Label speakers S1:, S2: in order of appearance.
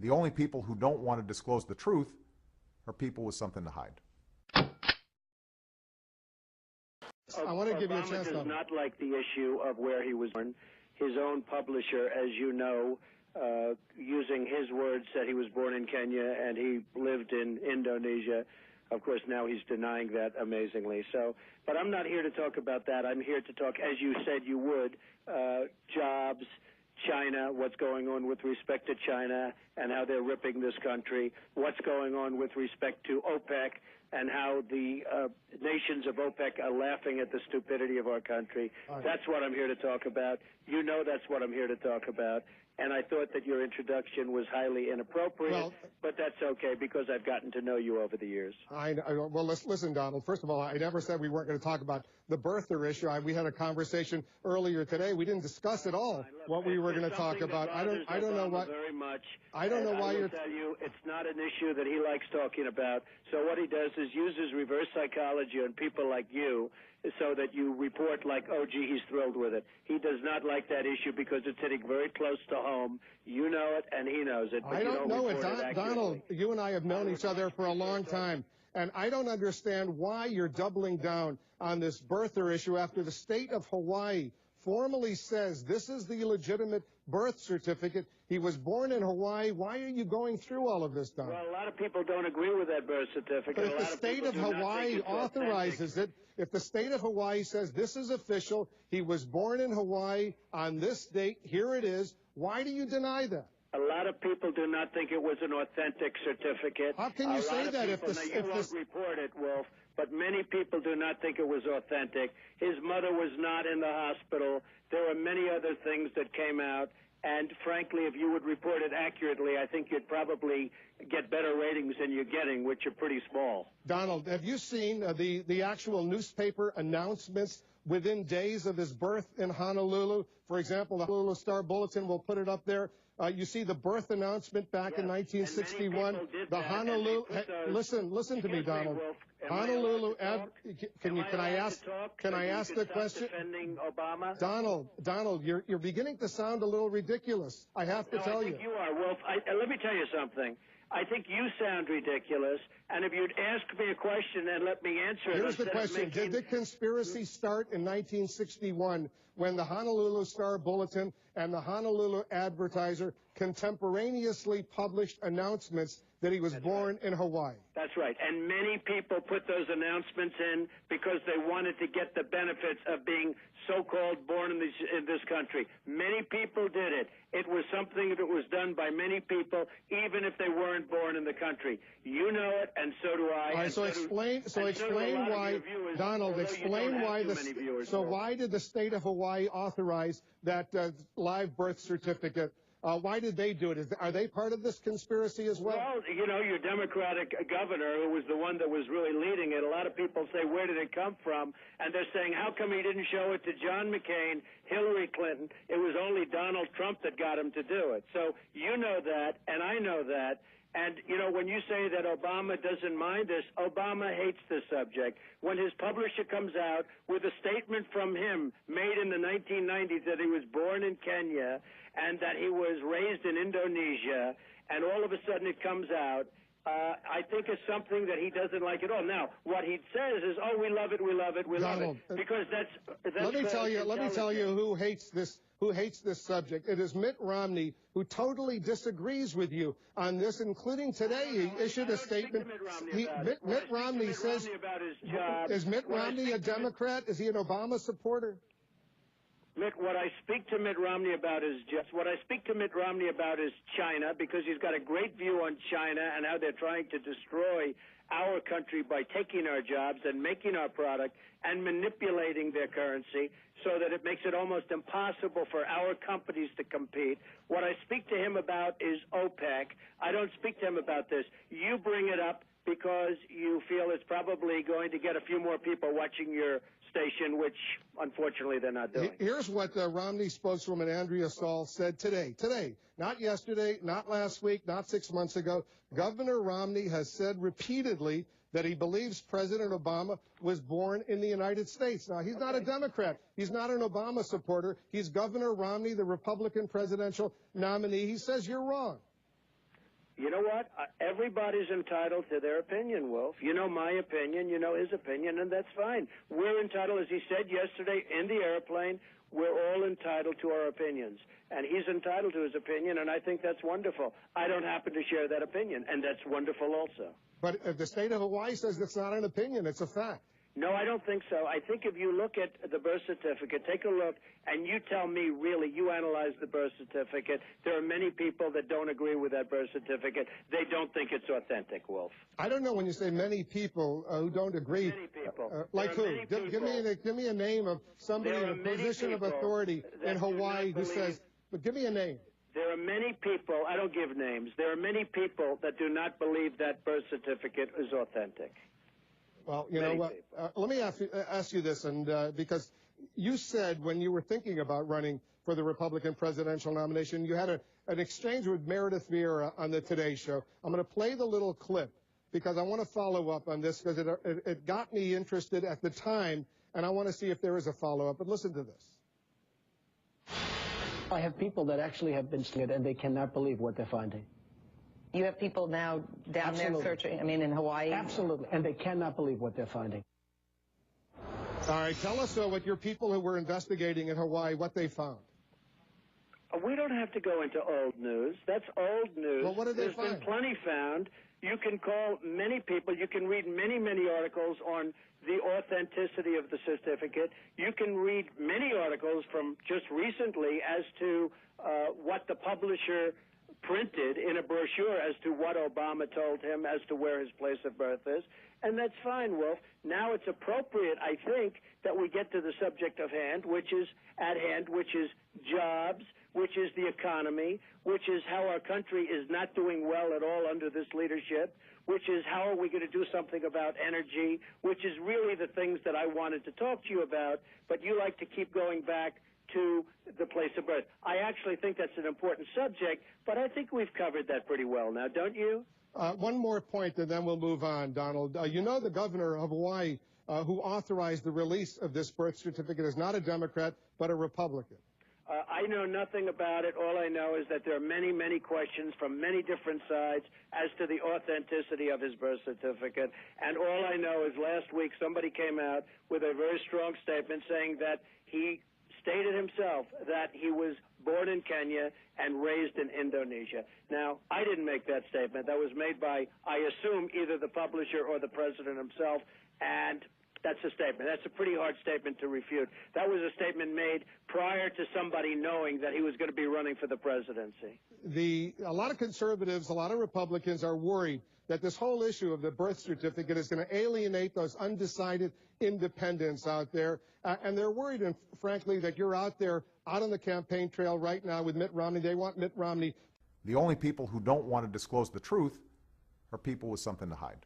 S1: The only people who don't want to disclose the truth are people with something to hide.
S2: I want to give you a
S3: Obama
S2: chance.
S3: does not like the issue of where he was born. His own publisher, as you know, using his words, said he was born in Kenya and he lived in Indonesia. Of course, now he's denying that amazingly. So, but I'm not here to talk about that. I'm here to talk, as you said you would, jobs, China, what's going on with respect to China and how they're ripping this country, what's going on with respect to OPEC and how the nations of OPEC are laughing at the stupidity of our country. That's what I'm here to talk about. You know that's what I'm here to talk about. And I thought that your introduction was highly inappropriate, but that's okay because I've gotten to know you over the years.
S2: Well, listen, Donald. First of all, I never said we weren't going to talk about the birther issue. We had a conversation earlier today. We didn't discuss at all what we were going to talk about. I don't know what.
S3: Very much.
S2: I don't know why you're.
S3: I will tell you, it's not an issue that he likes talking about. So what he does is uses reverse psychology on people like you, so that you report like, oh, gee, he's thrilled with it. He does not like that issue because it's hitting very close to home. You know it, and he knows it. But
S2: I don't know it,
S3: Donald.
S2: You and I have known each other for a long time, and I don't understand why you're doubling down on this birther issue after the state of Hawaii formally says this is the legitimate birth certificate. He was born in Hawaii. Why are you going through all of this, Donald?
S3: Well, a lot of people don't agree with that birth certificate.
S2: But if the state of Hawaii authorizes it, if the state of Hawaii says this is official, he was born in Hawaii on this date, here it is, why do you deny that?
S3: A lot of people do not think it was an authentic certificate.
S2: How can you say that if
S3: you won't report it, Wolf, but many people do not think it was authentic. His mother was not in the hospital. There were many other things that came out. And frankly, if you would report it accurately, I think you'd probably get better ratings than you're getting, which are pretty small.
S2: Donald, have you seen the actual newspaper announcements within days of his birth in Honolulu? For example, the Honolulu Star-Bulletin will put it up there. You see the birth announcement back in 1961. The Honolulu. Listen to me, Donald. Honolulu. Can I ask the question?
S3: Defending Obama?
S2: Donald, you're beginning to sound a little ridiculous. I have to tell you.
S3: I think you are, Wolf. Let me tell you something. I think you sound ridiculous, and if you'd ask me a question and let me answer it.
S2: Here's the question. Did the conspiracy start in 1961 when the Honolulu Star-Bulletin and the Honolulu Advertiser contemporaneously published announcements that he was born in Hawaii?
S3: That's right. And many people put those announcements in because they wanted to get the benefits of being so-called born in this country. Many people did it. It was something that was done by many people, even if they weren't born in the country. You know it, and so do I.
S2: All right, so explain why, Donald, explain why why did the state of Hawaii authorize that live birth certificate? Why did they do it? Are they part of this conspiracy as well?
S3: Well, you know, your Democratic governor, who was the one that was really leading it, a lot of people say, where did it come from? And they're saying, how come he didn't show it to John McCain, Hillary Clinton? It was only Donald Trump that got him to do it. So you know that, and I know that. And, you know, when you say that Obama doesn't mind this, Obama hates this subject. When his publisher comes out with a statement from him made in the 1990s that he was born in Kenya and that he was raised in Indonesia, and all of a sudden it comes out, I think it's something that he doesn't like at all. Now, what he says is, oh, we love it, we love it, we love it. Because that's
S2: let me tell you who hates this subject. It is Mitt Romney, who totally disagrees with you on this, including today. He issued a statement. Mitt Romney says, is Mitt Romney a Democrat? Is he an Obama supporter?
S3: What I speak to Mitt Romney about is China, because he's got a great view on China and how they're trying to destroy our country by taking our jobs and making our product and manipulating their currency so that it makes it almost impossible for our companies to compete. What I speak to him about is OPEC. I don't speak to him about this. You bring it up because you feel it's probably going to get a few more people watching your station, which unfortunately they're not doing.
S2: Here's what Romney spokeswoman Andrea Saul said today, not yesterday, not last week, not 6 months ago. Governor Romney has said repeatedly that he believes President Obama was born in the United States. Now, he's not a Democrat. He's not an Obama supporter. He's Governor Romney, the Republican presidential nominee. He says you're wrong.
S3: You know what? Everybody's entitled to their opinion, Wolf. You know my opinion, you know his opinion, and that's fine. We're entitled, as he said yesterday in the airplane, we're all entitled to our opinions. And he's entitled to his opinion, and I think that's wonderful. I don't happen to share that opinion, and that's wonderful also.
S2: But the state of Hawaii says it's not an opinion, it's a fact.
S3: No, I don't think so. I think if you look at the birth certificate, take a look, and you tell me, really, you analyze the birth certificate. There are many people that don't agree with that birth certificate. They don't think it's authentic, Wolf.
S2: I don't know when you say many people who don't agree.
S3: Many people.
S2: Like who? Give me a name of somebody in a position of authority in Hawaii who says, but give me a name.
S3: There are many people, I don't give names, there are many people that do not believe that birth certificate is authentic.
S2: Well, you know what? Let me ask you this, and because you said when you were thinking about running for the Republican presidential nomination, you had an exchange with Meredith Vieira on the Today Show. I'm going to play the little clip because I want to follow up on this because it got me interested at the time, and I want to see if there is a follow-up. But listen to this.
S4: I have people that actually have been studied, and they cannot believe what they're finding.
S5: You have people now down there searching, I mean, in Hawaii?
S4: Absolutely, and they cannot believe what they're finding.
S2: All right, tell us what your people who were investigating in Hawaii, what they found.
S3: We don't have to go into old news. That's old news.
S2: Well, what did they find?
S3: There's been plenty found. You can call many people. You can read many, many articles on the authenticity of the certificate. You can read many articles from just recently as to what the publisher printed in a brochure as to what Obama told him as to where his place of birth is. And that's fine, Wolf. Now it's appropriate, I think, that we get to the subject of hand, which is at hand, which is jobs, which is the economy, which is how our country is not doing well at all under this leadership, which is how are we going to do something about energy, which is really the things that I wanted to talk to you about, but you like to keep going back to the place of birth. I actually think that's an important subject, but I think we've covered that pretty well now, don't you?
S2: One more point, and then we'll move on, Donald. You know the governor of Hawaii who authorized the release of this birth certificate is not a Democrat, but a Republican.
S3: I know nothing about it. All I know is that there are many, many questions from many different sides as to the authenticity of his birth certificate. And all I know is last week somebody came out with a very strong statement saying that he stated himself that he was born in Kenya and raised in Indonesia. Now, I didn't make that statement. That was made by, I assume, either the publisher or the president himself, and that's a statement. That's a pretty hard statement to refute. That was a statement made prior to somebody knowing that he was going to be running for the presidency.
S2: A lot of conservatives, a lot of Republicans are worried that this whole issue of the birth certificate is going to alienate those undecided independents out there. And they're worried, and frankly, that you're out there, out on the campaign trail right now with Mitt Romney. They want Mitt Romney.
S1: The only people who don't want to disclose the truth are people with something to hide.